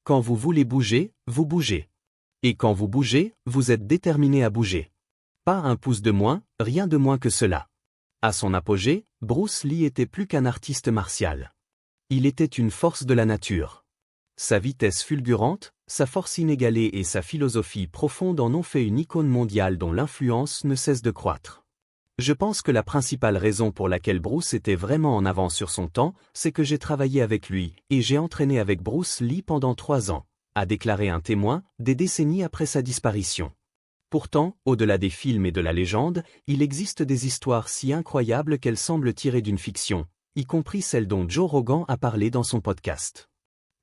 Quand vous voulez bouger, vous bougez. Et quand vous bougez, vous êtes déterminé à bouger. Pas un pouce de moins, rien de moins que cela. À son apogée, Bruce Lee était plus qu'un artiste martial. Il était une force de la nature. Sa vitesse fulgurante, sa force inégalée et sa philosophie profonde en ont fait une icône mondiale dont l'influence ne cesse de croître. Je pense que la principale raison pour laquelle Bruce était vraiment en avance sur son temps, c'est que j'ai travaillé avec lui, et j'ai entraîné avec Bruce Lee pendant 3 ans, a déclaré un témoin, des décennies après sa disparition. Pourtant, au-delà des films et de la légende, il existe des histoires si incroyables qu'elles semblent tirées d'une fiction, y compris celle dont Joe Rogan a parlé dans son podcast.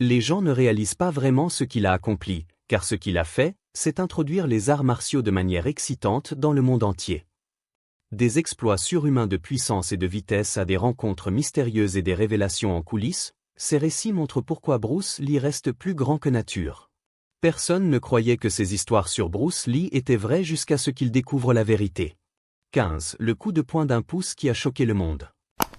Les gens ne réalisent pas vraiment ce qu'il a accompli, car ce qu'il a fait, c'est introduire les arts martiaux de manière excitante dans le monde entier. Des exploits surhumains de puissance et de vitesse à des rencontres mystérieuses et des révélations en coulisses, ces récits montrent pourquoi Bruce Lee reste plus grand que nature. Personne ne croyait que ces histoires sur Bruce Lee étaient vraies jusqu'à ce qu'il découvre la vérité. 15. Le coup de poing d'un pouce qui a choqué le monde.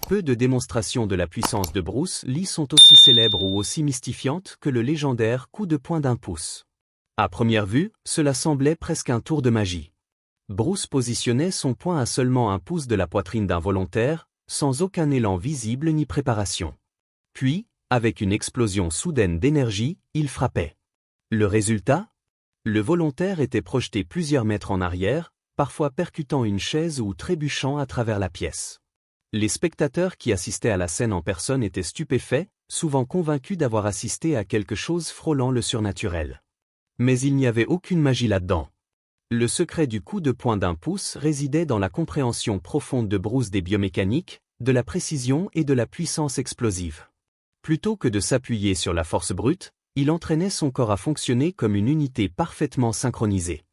Peu de démonstrations de la puissance de Bruce Lee sont aussi célèbres ou aussi mystifiantes que le légendaire coup de poing d'un pouce. À première vue, cela semblait presque un tour de magie. Bruce positionnait son poing à seulement 1 pouce de la poitrine d'un volontaire, sans aucun élan visible ni préparation. Puis, avec une explosion soudaine d'énergie, il frappait. Le résultat ? Le volontaire était projeté plusieurs mètres en arrière, parfois percutant une chaise ou trébuchant à travers la pièce. Les spectateurs qui assistaient à la scène en personne étaient stupéfaits, souvent convaincus d'avoir assisté à quelque chose frôlant le surnaturel. Mais il n'y avait aucune magie là-dedans. Le secret du coup de poing d'un pouce résidait dans la compréhension profonde de Bruce des biomécaniques, de la précision et de la puissance explosive. Plutôt que de s'appuyer sur la force brute, il entraînait son corps à fonctionner comme une unité parfaitement synchronisée.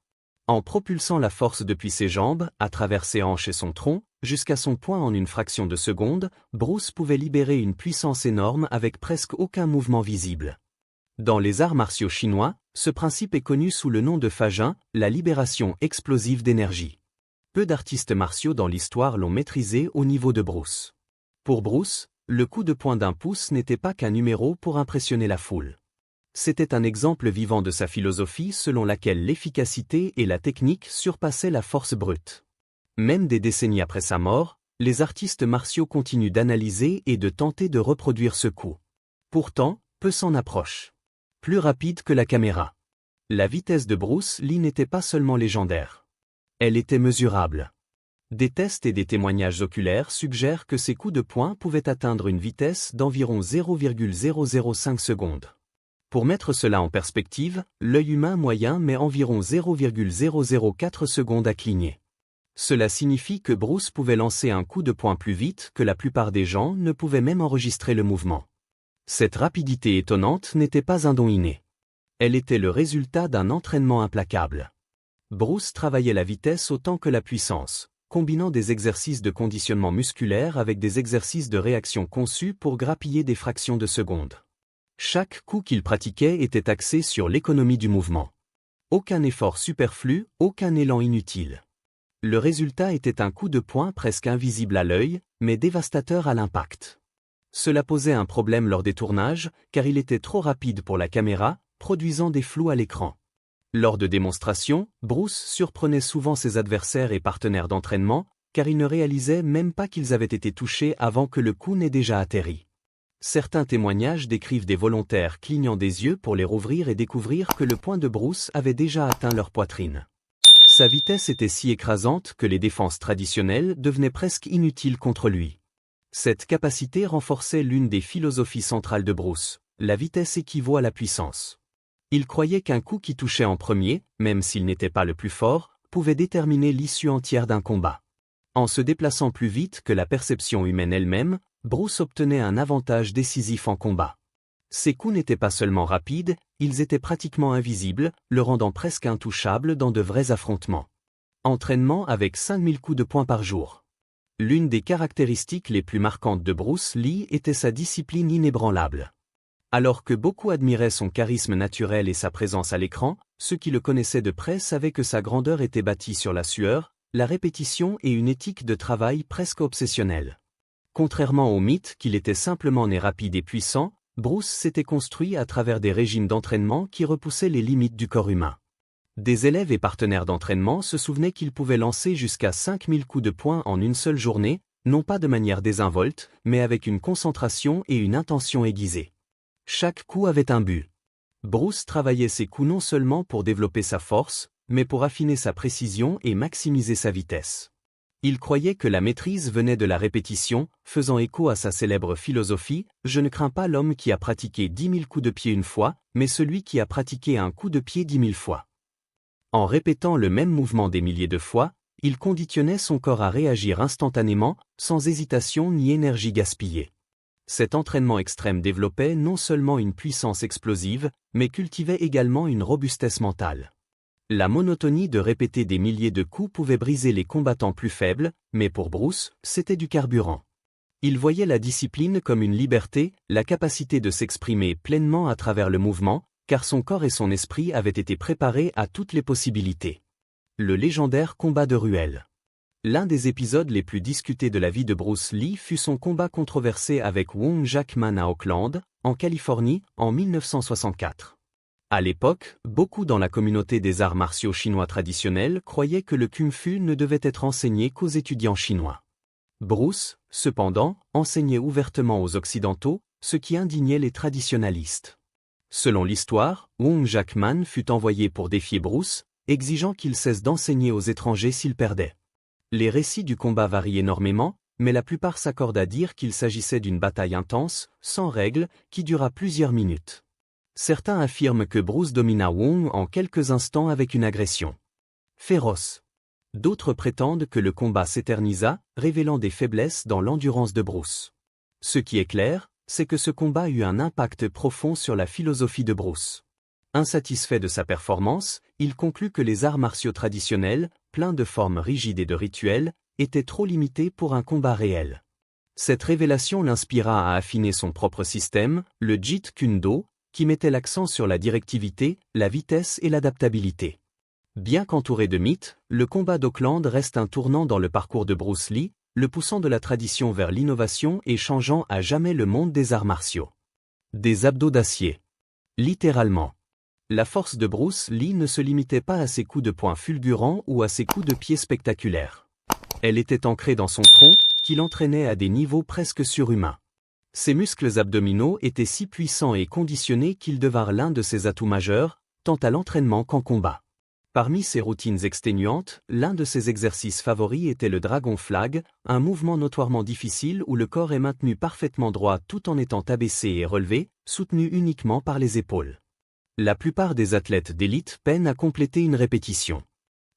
En propulsant la force depuis ses jambes, à travers ses hanches et son tronc, jusqu'à son poing en une fraction de seconde, Bruce pouvait libérer une puissance énorme avec presque aucun mouvement visible. Dans les arts martiaux chinois, ce principe est connu sous le nom de Fajin, la libération explosive d'énergie. Peu d'artistes martiaux dans l'histoire l'ont maîtrisé au niveau de Bruce. Pour Bruce, le coup de poing d'un pouce n'était pas qu'un numéro pour impressionner la foule. C'était un exemple vivant de sa philosophie selon laquelle l'efficacité et la technique surpassaient la force brute. Même des décennies après sa mort, les artistes martiaux continuent d'analyser et de tenter de reproduire ce coup. Pourtant, peu s'en approchent. Plus rapide que la caméra. La vitesse de Bruce Lee n'était pas seulement légendaire. Elle était mesurable. Des tests et des témoignages oculaires suggèrent que ces coups de poing pouvaient atteindre une vitesse d'environ 0,005 secondes. Pour mettre cela en perspective, l'œil humain moyen met environ 0,004 secondes à cligner. Cela signifie que Bruce pouvait lancer un coup de poing plus vite que la plupart des gens ne pouvaient même enregistrer le mouvement. Cette rapidité étonnante n'était pas un don inné. Elle était le résultat d'un entraînement implacable. Bruce travaillait la vitesse autant que la puissance, combinant des exercices de conditionnement musculaire avec des exercices de réaction conçus pour grappiller des fractions de seconde. Chaque coup qu'il pratiquait était axé sur l'économie du mouvement. Aucun effort superflu, aucun élan inutile. Le résultat était un coup de poing presque invisible à l'œil, mais dévastateur à l'impact. Cela posait un problème lors des tournages, car il était trop rapide pour la caméra, produisant des flous à l'écran. Lors de démonstrations, Bruce surprenait souvent ses adversaires et partenaires d'entraînement, car ils ne réalisaient même pas qu'ils avaient été touchés avant que le coup n'ait déjà atterri. Certains témoignages décrivent des volontaires clignant des yeux pour les rouvrir et découvrir que le poing de Bruce avait déjà atteint leur poitrine. Sa vitesse était si écrasante que les défenses traditionnelles devenaient presque inutiles contre lui. Cette capacité renforçait l'une des philosophies centrales de Bruce, la vitesse équivaut à la puissance. Il croyait qu'un coup qui touchait en premier, même s'il n'était pas le plus fort, pouvait déterminer l'issue entière d'un combat. En se déplaçant plus vite que la perception humaine elle-même, Bruce obtenait un avantage décisif en combat. Ses coups n'étaient pas seulement rapides, ils étaient pratiquement invisibles, le rendant presque intouchable dans de vrais affrontements. Entraînement avec 5000 coups de poing par jour. L'une des caractéristiques les plus marquantes de Bruce Lee était sa discipline inébranlable. Alors que beaucoup admiraient son charisme naturel et sa présence à l'écran, ceux qui le connaissaient de près savaient que sa grandeur était bâtie sur la sueur, la répétition et une éthique de travail presque obsessionnelle. Contrairement au mythe qu'il était simplement né rapide et puissant, Bruce s'était construit à travers des régimes d'entraînement qui repoussaient les limites du corps humain. Des élèves et partenaires d'entraînement se souvenaient qu'ils pouvaient lancer jusqu'à 5000 coups de poing en une seule journée, non pas de manière désinvolte, mais avec une concentration et une intention aiguisée. Chaque coup avait un but. Bruce travaillait ses coups non seulement pour développer sa force, mais pour affiner sa précision et maximiser sa vitesse. Il croyait que la maîtrise venait de la répétition, faisant écho à sa célèbre philosophie « Je ne crains pas l'homme qui a pratiqué 10 000 coups de pied une fois, mais celui qui a pratiqué un coup de pied 10 000 fois ». En répétant le même mouvement des milliers de fois, il conditionnait son corps à réagir instantanément, sans hésitation ni énergie gaspillée. Cet entraînement extrême développait non seulement une puissance explosive, mais cultivait également une robustesse mentale. La monotonie de répéter des milliers de coups pouvait briser les combattants plus faibles, mais pour Bruce, c'était du carburant. Il voyait la discipline comme une liberté, la capacité de s'exprimer pleinement à travers le mouvement, car son corps et son esprit avaient été préparés à toutes les possibilités. Le légendaire combat de ruelle. L'un des épisodes les plus discutés de la vie de Bruce Lee fut son combat controversé avec Wong Jackman à Oakland, en Californie, en 1964. À l'époque, beaucoup dans la communauté des arts martiaux chinois traditionnels croyaient que le kung-fu ne devait être enseigné qu'aux étudiants chinois. Bruce, cependant, enseignait ouvertement aux Occidentaux, ce qui indignait les traditionalistes. Selon l'histoire, Wong Jackman fut envoyé pour défier Bruce, exigeant qu'il cesse d'enseigner aux étrangers s'il perdait. Les récits du combat varient énormément, mais la plupart s'accordent à dire qu'il s'agissait d'une bataille intense, sans règles, qui dura plusieurs minutes. Certains affirment que Bruce domina Wong en quelques instants avec une agression féroce. D'autres prétendent que le combat s'éternisa, révélant des faiblesses dans l'endurance de Bruce. Ce qui est clair, c'est que ce combat eut un impact profond sur la philosophie de Bruce. Insatisfait de sa performance, il conclut que les arts martiaux traditionnels, pleins de formes rigides et de rituels, étaient trop limités pour un combat réel. Cette révélation l'inspira à affiner son propre système, le Jeet Kune Do, qui mettait l'accent sur la directivité, la vitesse et l'adaptabilité. Bien qu'entouré de mythes, le combat d'Oakland reste un tournant dans le parcours de Bruce Lee, le poussant de la tradition vers l'innovation et changeant à jamais le monde des arts martiaux. Des abdos d'acier. Littéralement. La force de Bruce Lee ne se limitait pas à ses coups de poing fulgurants ou à ses coups de pied spectaculaires. Elle était ancrée dans son tronc, qui l'entraînait à des niveaux presque surhumains. Ses muscles abdominaux étaient si puissants et conditionnés qu'ils devinrent l'un de ses atouts majeurs, tant à l'entraînement qu'en combat. Parmi ses routines exténuantes, l'un de ses exercices favoris était le Dragon Flag, un mouvement notoirement difficile où le corps est maintenu parfaitement droit tout en étant abaissé et relevé, soutenu uniquement par les épaules. La plupart des athlètes d'élite peinent à compléter une répétition.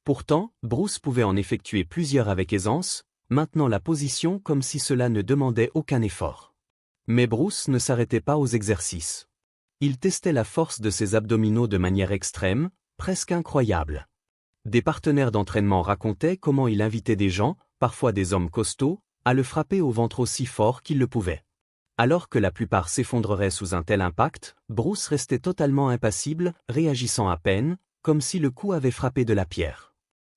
Pourtant, Bruce pouvait en effectuer plusieurs avec aisance, maintenant la position comme si cela ne demandait aucun effort. Mais Bruce ne s'arrêtait pas aux exercices. Il testait la force de ses abdominaux de manière extrême, presque incroyable. Des partenaires d'entraînement racontaient comment il invitait des gens, parfois des hommes costauds, à le frapper au ventre aussi fort qu'il le pouvait. Alors que la plupart s'effondreraient sous un tel impact, Bruce restait totalement impassible, réagissant à peine, comme si le coup avait frappé de la pierre.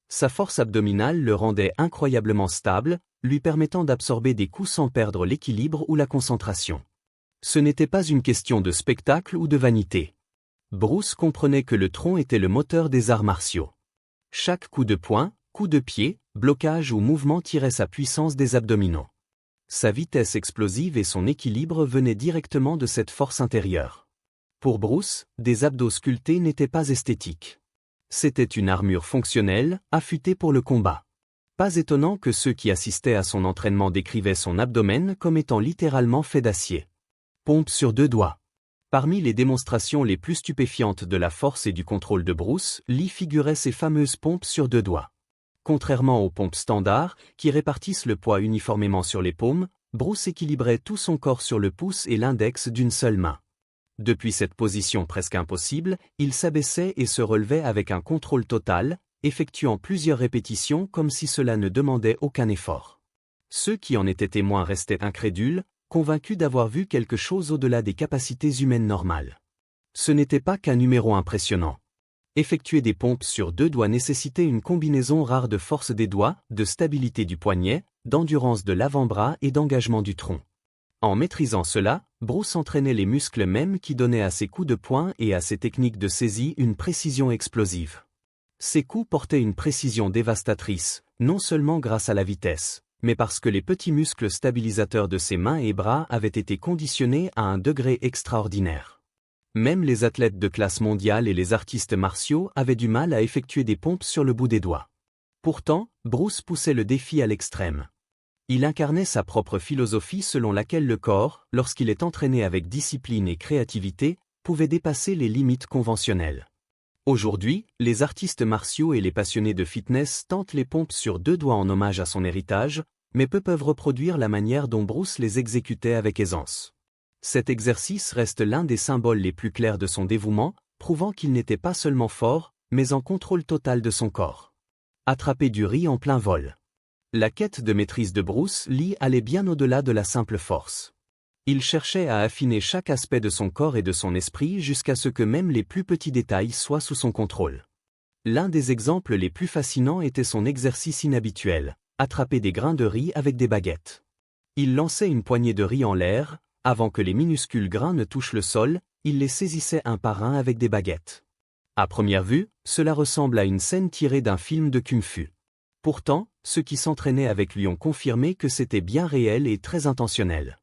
Sa force abdominale le rendait incroyablement stable, lui permettant d'absorber des coups sans perdre l'équilibre ou la concentration. Ce n'était pas une question de spectacle ou de vanité. Bruce comprenait que le tronc était le moteur des arts martiaux. Chaque coup de poing, coup de pied, blocage ou mouvement tirait sa puissance des abdominaux. Sa vitesse explosive et son équilibre venaient directement de cette force intérieure. Pour Bruce, des abdos sculptés n'étaient pas esthétiques. C'était une armure fonctionnelle, affûtée pour le combat. Pas étonnant que ceux qui assistaient à son entraînement décrivaient son abdomen comme étant littéralement fait d'acier. Pompe sur 2 doigts. Parmi les démonstrations les plus stupéfiantes de la force et du contrôle de Bruce Lee figuraient ces fameuses pompes sur 2 doigts. Contrairement aux pompes standards, qui répartissent le poids uniformément sur les paumes, Bruce équilibrait tout son corps sur le pouce et l'index d'une seule main. Depuis cette position presque impossible, il s'abaissait et se relevait avec un contrôle total, effectuant plusieurs répétitions comme si cela ne demandait aucun effort. Ceux qui en étaient témoins restaient incrédules, convaincus d'avoir vu quelque chose au-delà des capacités humaines normales. Ce n'était pas qu'un numéro impressionnant. Effectuer des pompes sur 2 doigts nécessitait une combinaison rare de force des doigts, de stabilité du poignet, d'endurance de l'avant-bras et d'engagement du tronc. En maîtrisant cela, Bruce entraînait les muscles mêmes qui donnaient à ses coups de poing et à ses techniques de saisie une précision explosive. Ses coups portaient une précision dévastatrice, non seulement grâce à la vitesse, mais parce que les petits muscles stabilisateurs de ses mains et bras avaient été conditionnés à un degré extraordinaire. Même les athlètes de classe mondiale et les artistes martiaux avaient du mal à effectuer des pompes sur le bout des doigts. Pourtant, Bruce poussait le défi à l'extrême. Il incarnait sa propre philosophie selon laquelle le corps, lorsqu'il est entraîné avec discipline et créativité, pouvait dépasser les limites conventionnelles. Aujourd'hui, les artistes martiaux et les passionnés de fitness tentent les pompes sur 2 doigts en hommage à son héritage, mais peu peuvent reproduire la manière dont Bruce les exécutait avec aisance. Cet exercice reste l'un des symboles les plus clairs de son dévouement, prouvant qu'il n'était pas seulement fort, mais en contrôle total de son corps. Attraper du riz en plein vol. La quête de maîtrise de Bruce Lee allait bien au-delà de la simple force. Il cherchait à affiner chaque aspect de son corps et de son esprit jusqu'à ce que même les plus petits détails soient sous son contrôle. L'un des exemples les plus fascinants était son exercice inhabituel, attraper des grains de riz avec des baguettes. Il lançait une poignée de riz en l'air, avant que les minuscules grains ne touchent le sol, il les saisissait un par un avec des baguettes. À première vue, cela ressemble à une scène tirée d'un film de kung-fu. Pourtant, ceux qui s'entraînaient avec lui ont confirmé que c'était bien réel et très intentionnel.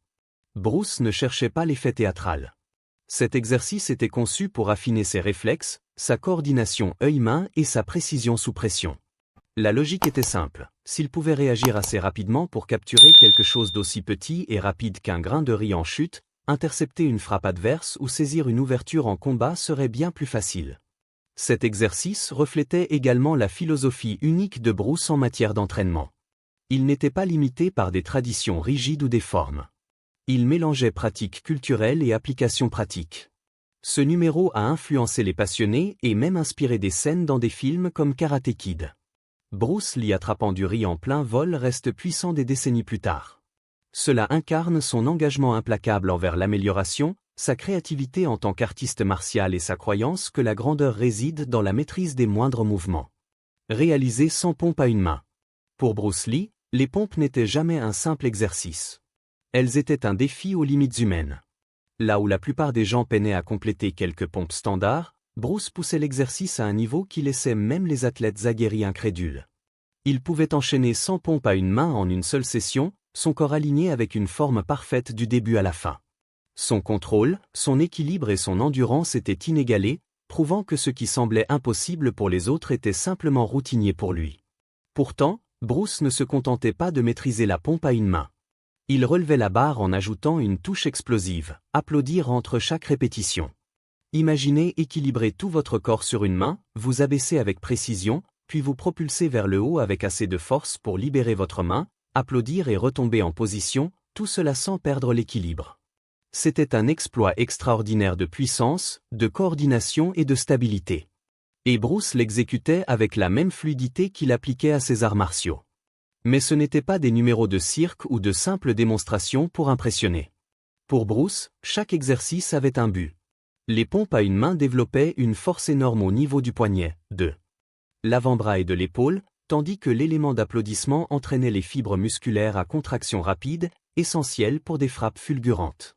Bruce ne cherchait pas l'effet théâtral. Cet exercice était conçu pour affiner ses réflexes, sa coordination œil-main et sa précision sous pression. La logique était simple, s'il pouvait réagir assez rapidement pour capturer quelque chose d'aussi petit et rapide qu'un grain de riz en chute, intercepter une frappe adverse ou saisir une ouverture en combat serait bien plus facile. Cet exercice reflétait également la philosophie unique de Bruce en matière d'entraînement. Il n'était pas limité par des traditions rigides ou des formes. Il mélangeait pratique culturelle et application pratique. Ce numéro a influencé les passionnés et même inspiré des scènes dans des films comme Karate Kid. Bruce Lee attrapant du riz en plein vol reste puissant des décennies plus tard. Cela incarne son engagement implacable envers l'amélioration, sa créativité en tant qu'artiste martial et sa croyance que la grandeur réside dans la maîtrise des moindres mouvements. Réalisé sans pompe à une main. Pour Bruce Lee, les pompes n'étaient jamais un simple exercice. Elles étaient un défi aux limites humaines. Là où la plupart des gens peinaient à compléter quelques pompes standards, Bruce poussait l'exercice à un niveau qui laissait même les athlètes aguerris incrédules. Il pouvait enchaîner 100 pompes à une main en une seule session, son corps aligné avec une forme parfaite du début à la fin. Son contrôle, son équilibre et son endurance étaient inégalés, prouvant que ce qui semblait impossible pour les autres était simplement routinier pour lui. Pourtant, Bruce ne se contentait pas de maîtriser la pompe à une main. Il relevait la barre en ajoutant une touche explosive, applaudir entre chaque répétition. Imaginez équilibrer tout votre corps sur une main, vous abaisser avec précision, puis vous propulser vers le haut avec assez de force pour libérer votre main, applaudir et retomber en position, tout cela sans perdre l'équilibre. C'était un exploit extraordinaire de puissance, de coordination et de stabilité. Et Bruce l'exécutait avec la même fluidité qu'il appliquait à ses arts martiaux. Mais ce n'étaient pas des numéros de cirque ou de simples démonstrations pour impressionner. Pour Bruce, chaque exercice avait un but. Les pompes à une main développaient une force énorme au niveau du poignet, de l'avant-bras et de l'épaule, tandis que l'élément d'applaudissement entraînait les fibres musculaires à contraction rapide, essentielles pour des frappes fulgurantes.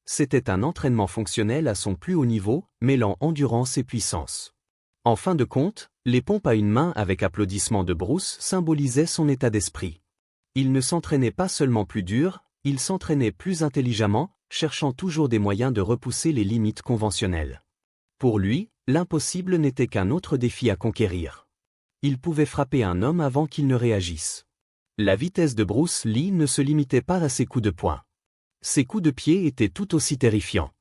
C'était un entraînement fonctionnel à son plus haut niveau, mêlant endurance et puissance. En fin de compte, les pompes à une main avec applaudissement de Bruce symbolisaient son état d'esprit. Il ne s'entraînait pas seulement plus dur, il s'entraînait plus intelligemment, cherchant toujours des moyens de repousser les limites conventionnelles. Pour lui, l'impossible n'était qu'un autre défi à conquérir. Il pouvait frapper un homme avant qu'il ne réagisse. La vitesse de Bruce Lee ne se limitait pas à ses coups de poing. Ses coups de pied étaient tout aussi terrifiants.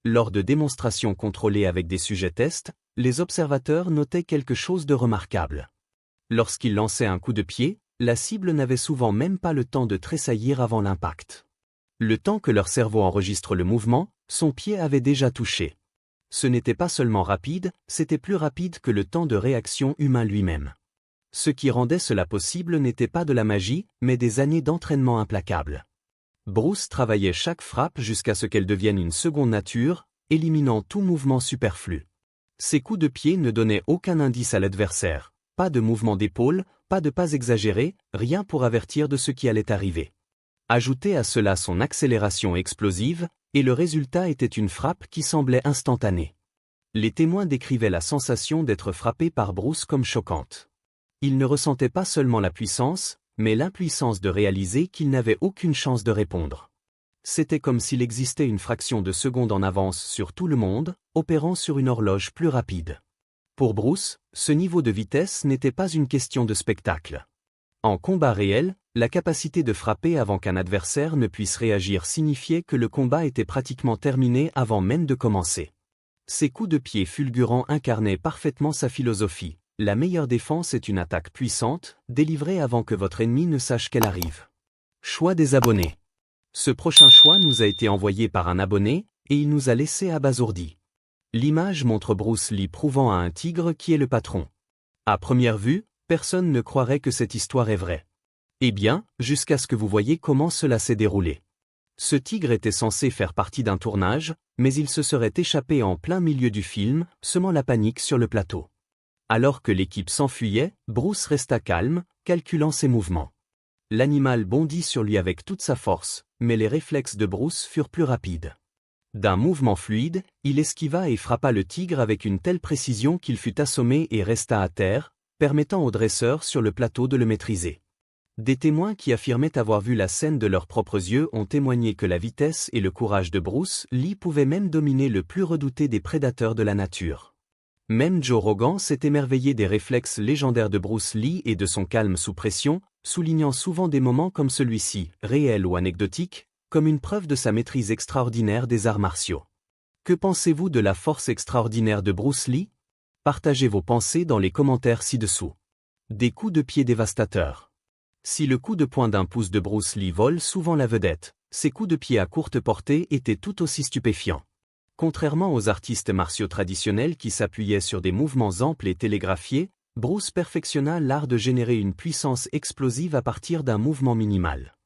Lors de démonstrations contrôlées avec des sujets tests, les observateurs notaient quelque chose de remarquable. Lorsqu'il lançait un coup de pied, la cible n'avait souvent même pas le temps de tressaillir avant l'impact. Le temps que leur cerveau enregistre le mouvement, son pied avait déjà touché. Ce n'était pas seulement rapide, c'était plus rapide que le temps de réaction humain lui-même. Ce qui rendait cela possible n'était pas de la magie, mais des années d'entraînement implacable. Bruce travaillait chaque frappe jusqu'à ce qu'elle devienne une seconde nature, éliminant tout mouvement superflu. Ses coups de pied ne donnaient aucun indice à l'adversaire, pas de mouvement d'épaule, pas de pas exagéré, rien pour avertir de ce qui allait arriver. Ajoutez à cela son accélération explosive, Et le résultat était une frappe qui semblait instantanée. Les témoins décrivaient la sensation d'être frappés par Bruce comme choquante. Ils ne ressentaient pas seulement la puissance, mais l'impuissance de réaliser qu'ils n'avaient aucune chance de répondre. C'était comme s'il existait une fraction de seconde en avance sur tout le monde, opérant sur une horloge plus rapide. Pour Bruce, ce niveau de vitesse n'était pas une question de spectacle. En combat réel, la capacité de frapper avant qu'un adversaire ne puisse réagir signifiait que le combat était pratiquement terminé avant même de commencer. Ses coups de pied fulgurants incarnaient parfaitement sa philosophie. La meilleure défense est une attaque puissante, délivrée avant que votre ennemi ne sache qu'elle arrive. Choix des abonnés. Ce prochain choix nous a été envoyé par un abonné, et il nous a laissé abasourdis. L'image montre Bruce Lee prouvant à un tigre qui est le patron. À première vue, personne ne croirait que cette histoire est vraie. Eh bien, jusqu'à ce que vous voyez comment cela s'est déroulé. Ce tigre était censé faire partie d'un tournage, mais il se serait échappé en plein milieu du film, semant la panique sur le plateau. Alors que l'équipe s'enfuyait, Bruce resta calme, calculant ses mouvements. L'animal bondit sur lui avec toute sa force, mais les réflexes de Bruce furent plus rapides. D'un mouvement fluide, il esquiva et frappa le tigre avec une telle précision qu'il fut assommé et resta à terre, permettant aux dresseurs sur le plateau de le maîtriser. Des témoins qui affirmaient avoir vu la scène de leurs propres yeux ont témoigné que la vitesse et le courage de Bruce Lee pouvaient même dominer le plus redouté des prédateurs de la nature. Même Joe Rogan s'est émerveillé des réflexes légendaires de Bruce Lee et de son calme sous pression, soulignant souvent des moments comme celui-ci, réels ou anecdotiques, comme une preuve de sa maîtrise extraordinaire des arts martiaux. Que pensez-vous de la force extraordinaire de Bruce Lee? Partagez vos pensées dans les commentaires ci-dessous. Des coups de pied dévastateurs. Si le coup de poing d'un pouce de Bruce Lee vole souvent la vedette, ses coups de pied à courte portée étaient tout aussi stupéfiants. Contrairement aux artistes martiaux traditionnels qui s'appuyaient sur des mouvements amples et télégraphiés, Bruce perfectionna l'art de générer une puissance explosive à partir d'un mouvement minimal.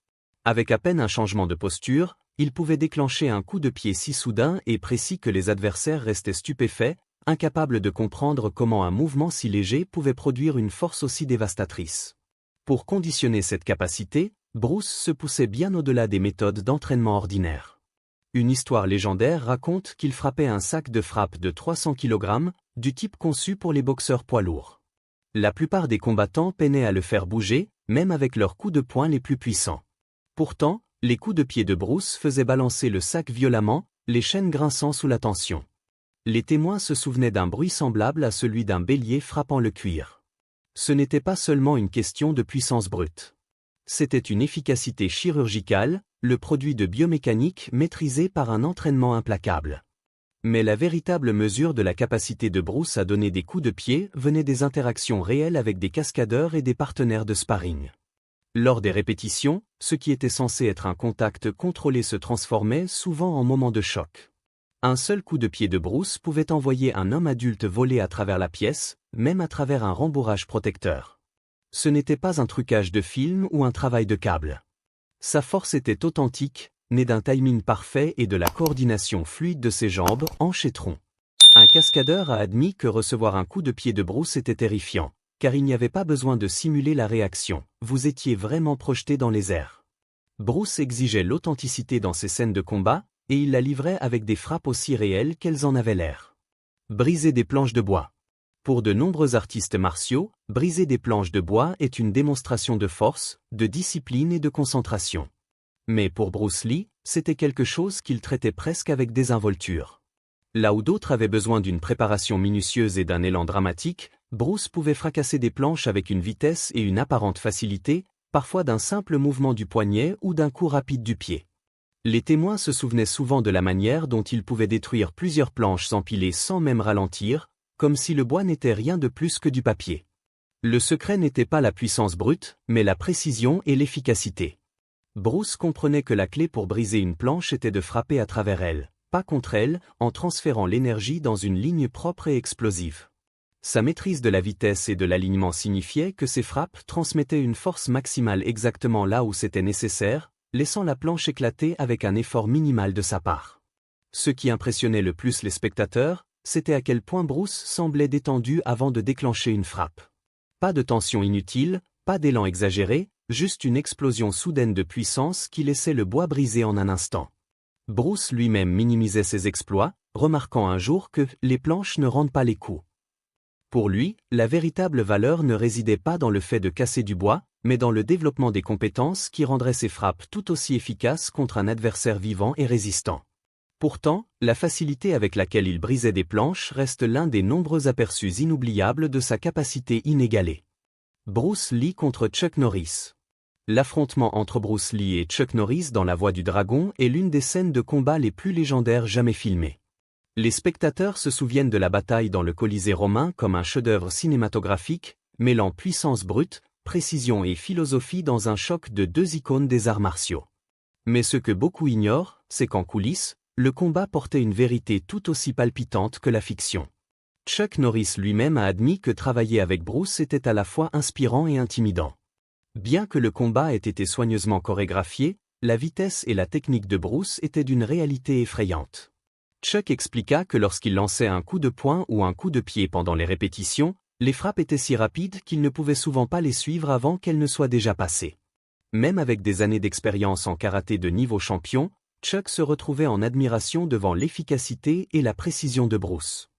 Avec à peine un changement de posture, il pouvait déclencher un coup de pied si soudain et précis que les adversaires restaient stupéfaits, incapables de comprendre comment un mouvement si léger pouvait produire une force aussi dévastatrice. Pour conditionner cette capacité, Bruce se poussait bien au-delà des méthodes d'entraînement ordinaires. Une histoire légendaire raconte qu'il frappait un sac de frappe de 300 kg, du type conçu pour les boxeurs poids lourds. La plupart des combattants peinaient à le faire bouger, même avec leurs coups de poing les plus puissants. Pourtant, les coups de pied de Bruce faisaient balancer le sac violemment, les chaînes grinçant sous la tension. Les témoins se souvenaient d'un bruit semblable à celui d'un bélier frappant le cuir. Ce n'était pas seulement une question de puissance brute. C'était une efficacité chirurgicale, le produit de biomécanique maîtrisé par un entraînement implacable. Mais la véritable mesure de la capacité de Bruce à donner des coups de pied venait des interactions réelles avec des cascadeurs et des partenaires de sparring. Lors des répétitions, ce qui était censé être un contact contrôlé se transformait souvent en moment de choc. Un seul coup de pied de Bruce pouvait envoyer un homme adulte voler à travers la pièce, même à travers un rembourrage protecteur. Ce n'était pas un trucage de film ou un travail de câble. Sa force était authentique, née d'un timing parfait et de la coordination fluide de ses jambes, hanches et tronc. Un cascadeur a admis que recevoir un coup de pied de Bruce était terrifiant, car il n'y avait pas besoin de simuler la réaction, vous étiez vraiment projeté dans les airs. Bruce exigeait l'authenticité dans ses scènes de combat, et il la livrait avec des frappes aussi réelles qu'elles en avaient l'air. Briser des planches de bois. Pour de nombreux artistes martiaux, briser des planches de bois est une démonstration de force, de discipline et de concentration. Mais pour Bruce Lee, c'était quelque chose qu'il traitait presque avec désinvolture. Là où d'autres avaient besoin d'une préparation minutieuse et d'un élan dramatique, Bruce pouvait fracasser des planches avec une vitesse et une apparente facilité, parfois d'un simple mouvement du poignet ou d'un coup rapide du pied. Les témoins se souvenaient souvent de la manière dont il pouvait détruire plusieurs planches empilées sans même ralentir, comme si le bois n'était rien de plus que du papier. Le secret n'était pas la puissance brute, mais la précision et l'efficacité. Bruce comprenait que la clé pour briser une planche était de frapper à travers elle, pas contre elle, en transférant l'énergie dans une ligne propre et explosive. Sa maîtrise de la vitesse et de l'alignement signifiait que ses frappes transmettaient une force maximale exactement là où c'était nécessaire, laissant la planche éclater avec un effort minimal de sa part. Ce qui impressionnait le plus les spectateurs, c'était à quel point Bruce semblait détendu avant de déclencher une frappe. Pas de tension inutile, pas d'élan exagéré, juste une explosion soudaine de puissance qui laissait le bois briser en un instant. Bruce lui-même minimisait ses exploits, remarquant un jour que les planches ne rendent pas les coups. Pour lui, la véritable valeur ne résidait pas dans le fait de casser du bois, mais dans le développement des compétences qui rendraient ses frappes tout aussi efficaces contre un adversaire vivant et résistant. Pourtant, la facilité avec laquelle il brisait des planches reste l'un des nombreux aperçus inoubliables de sa capacité inégalée. Bruce Lee contre Chuck Norris. L'affrontement entre Bruce Lee et Chuck Norris dans La Voix du Dragon est l'une des scènes de combat les plus légendaires jamais filmées. Les spectateurs se souviennent de la bataille dans le Colisée romain comme un chef-d'œuvre cinématographique, mêlant puissance brute, précision et philosophie dans un choc de deux icônes des arts martiaux. Mais ce que beaucoup ignorent, c'est qu'en coulisses, le combat portait une vérité tout aussi palpitante que la fiction. Chuck Norris lui-même a admis que travailler avec Bruce était à la fois inspirant et intimidant. Bien que le combat ait été soigneusement chorégraphié, la vitesse et la technique de Bruce étaient d'une réalité effrayante. Chuck expliqua que lorsqu'il lançait un coup de poing ou un coup de pied pendant les répétitions, les frappes étaient si rapides qu'il ne pouvait souvent pas les suivre avant qu'elles ne soient déjà passées. Même avec des années d'expérience en karaté de niveau champion, Chuck se retrouvait en admiration devant l'efficacité et la précision de Bruce.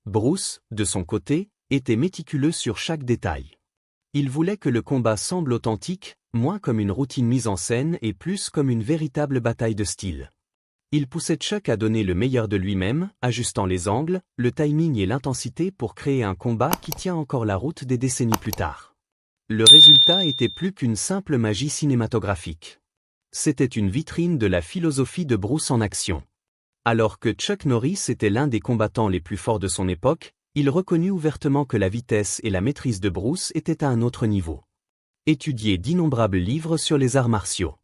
Bruce, de son côté, était méticuleux sur chaque détail. Il voulait que le combat semble authentique, moins comme une routine mise en scène et plus comme une véritable bataille de style. Il poussait Chuck à donner le meilleur de lui-même, ajustant les angles, le timing et l'intensité pour créer un combat qui tient encore la route des décennies plus tard. Le résultat était plus qu'une simple magie cinématographique. C'était une vitrine de la philosophie de Bruce en action. Alors que Chuck Norris était l'un des combattants les plus forts de son époque, il reconnut ouvertement que la vitesse et la maîtrise de Bruce étaient à un autre niveau. Étudié d'innombrables livres sur les arts martiaux.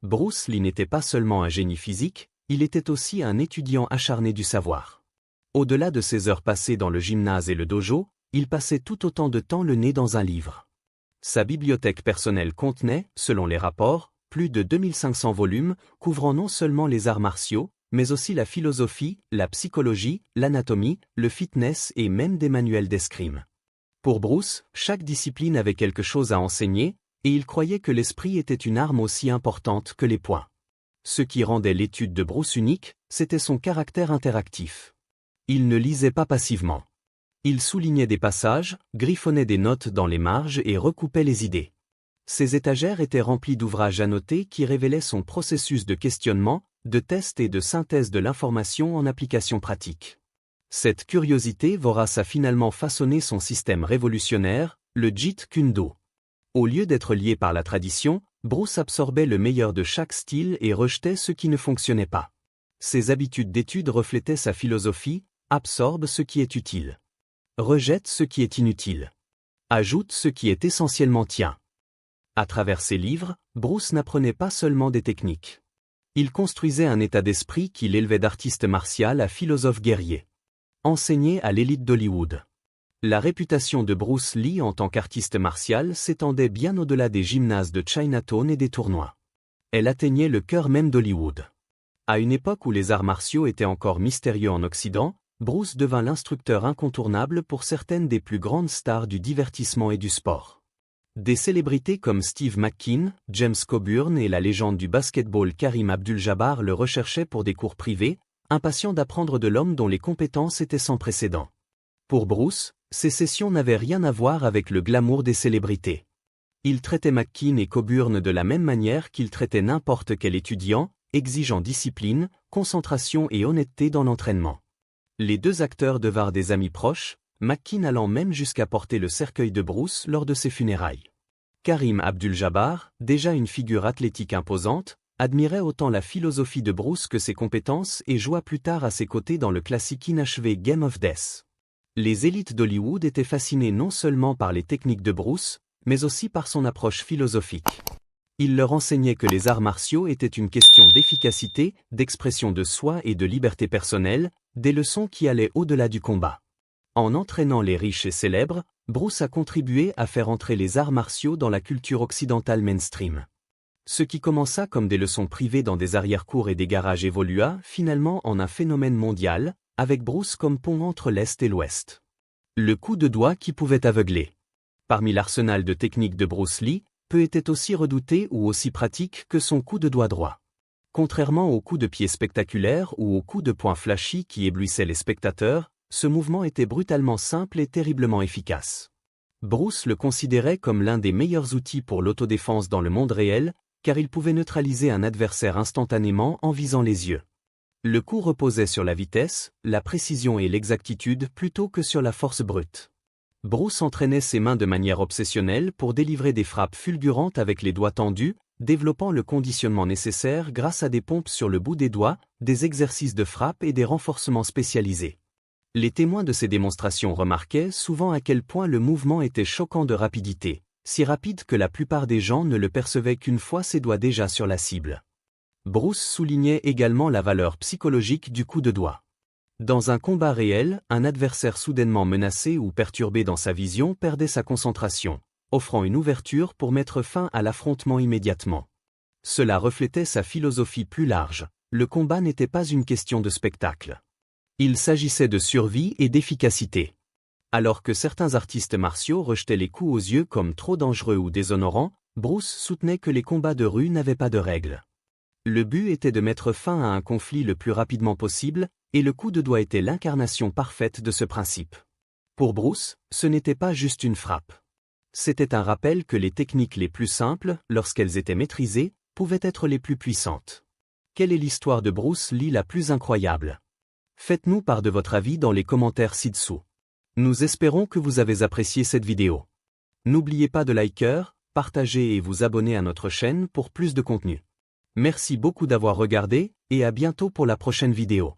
Bruce Lee n'était pas seulement un génie physique, il était aussi un étudiant acharné du savoir. Au-delà de ses heures passées dans le gymnase et le dojo, il passait tout autant de temps le nez dans un livre. Sa bibliothèque personnelle contenait, selon les rapports, plus de 2500 volumes, couvrant non seulement les arts martiaux, mais aussi la philosophie, la psychologie, l'anatomie, le fitness et même des manuels d'escrime. Pour Bruce, chaque discipline avait quelque chose à enseigner, et il croyait que l'esprit était une arme aussi importante que les poings. Ce qui rendait l'étude de Bruce unique, c'était son caractère interactif. Il ne lisait pas passivement. Il soulignait des passages, griffonnait des notes dans les marges et recoupait les idées. Ses étagères étaient remplies d'ouvrages annotés qui révélaient son processus de questionnement, de test et de synthèse de l'information en application pratique. Cette curiosité vorace a finalement façonné son système révolutionnaire, le Jeet Kune Do. Au lieu d'être lié par la tradition, Bruce absorbait le meilleur de chaque style et rejetait ce qui ne fonctionnait pas. Ses habitudes d'étude reflétaient sa philosophie, absorbe ce qui est utile. Rejette ce qui est inutile. Ajoute ce qui est essentiellement tien. À travers ses livres, Bruce n'apprenait pas seulement des techniques. Il construisait un état d'esprit qui l'élevait d'artiste martial à philosophe guerrier. Enseigné à l'élite d'Hollywood. La réputation de Bruce Lee en tant qu'artiste martial s'étendait bien au-delà des gymnases de Chinatown et des tournois. Elle atteignait le cœur même d'Hollywood. À une époque où les arts martiaux étaient encore mystérieux en Occident, Bruce devint l'instructeur incontournable pour certaines des plus grandes stars du divertissement et du sport. Des célébrités comme Steve McQueen, James Coburn et la légende du basketball Kareem Abdul-Jabbar le recherchaient pour des cours privés, impatients d'apprendre de l'homme dont les compétences étaient sans précédent. Pour Bruce, ces sessions n'avaient rien à voir avec le glamour des célébrités. Il traitait McQueen et Coburn de la même manière qu'il traitait n'importe quel étudiant, exigeant discipline, concentration et honnêteté dans l'entraînement. Les deux acteurs devinrent des amis proches, McQueen allant même jusqu'à porter le cercueil de Bruce lors de ses funérailles. Kareem Abdul-Jabbar, déjà une figure athlétique imposante, admirait autant la philosophie de Bruce que ses compétences et joua plus tard à ses côtés dans le classique inachevé Game of Death. Les élites d'Hollywood étaient fascinées non seulement par les techniques de Bruce, mais aussi par son approche philosophique. Il leur enseignait que les arts martiaux étaient une question d'efficacité, d'expression de soi et de liberté personnelle, des leçons qui allaient au-delà du combat. En entraînant les riches et célèbres, Bruce a contribué à faire entrer les arts martiaux dans la culture occidentale mainstream. Ce qui commença comme des leçons privées dans des arrière-cours et des garages évolua finalement en un phénomène mondial, avec Bruce comme pont entre l'Est et l'Ouest. Le coup de doigt qui pouvait aveugler. Parmi l'arsenal de techniques de Bruce Lee, peu était aussi redouté ou aussi pratique que son coup de doigt droit. Contrairement aux coups de pied spectaculaires ou aux coups de poing flashy qui éblouissaient les spectateurs, ce mouvement était brutalement simple et terriblement efficace. Bruce le considérait comme l'un des meilleurs outils pour l'autodéfense dans le monde réel, car il pouvait neutraliser un adversaire instantanément en visant les yeux. Le coup reposait sur la vitesse, la précision et l'exactitude plutôt que sur la force brute. Bruce entraînait ses mains de manière obsessionnelle pour délivrer des frappes fulgurantes avec les doigts tendus, développant le conditionnement nécessaire grâce à des pompes sur le bout des doigts, des exercices de frappe et des renforcements spécialisés. Les témoins de ces démonstrations remarquaient souvent à quel point le mouvement était choquant de rapidité, si rapide que la plupart des gens ne le percevaient qu'une fois ses doigts déjà sur la cible. Bruce soulignait également la valeur psychologique du coup de doigt. Dans un combat réel, un adversaire soudainement menacé ou perturbé dans sa vision perdait sa concentration, offrant une ouverture pour mettre fin à l'affrontement immédiatement. Cela reflétait sa philosophie plus large. Le combat n'était pas une question de spectacle. Il s'agissait de survie et d'efficacité. Alors que certains artistes martiaux rejetaient les coups aux yeux comme trop dangereux ou déshonorants, Bruce soutenait que les combats de rue n'avaient pas de règles. Le but était de mettre fin à un conflit le plus rapidement possible, et le coup de doigt était l'incarnation parfaite de ce principe. Pour Bruce, ce n'était pas juste une frappe. C'était un rappel que les techniques les plus simples, lorsqu'elles étaient maîtrisées, pouvaient être les plus puissantes. Quelle est l'histoire de Bruce Lee la plus incroyable? Faites-nous part de votre avis dans les commentaires ci-dessous. Nous espérons que vous avez apprécié cette vidéo. N'oubliez pas de liker, partager et vous abonner à notre chaîne pour plus de contenu. Merci beaucoup d'avoir regardé, et à bientôt pour la prochaine vidéo.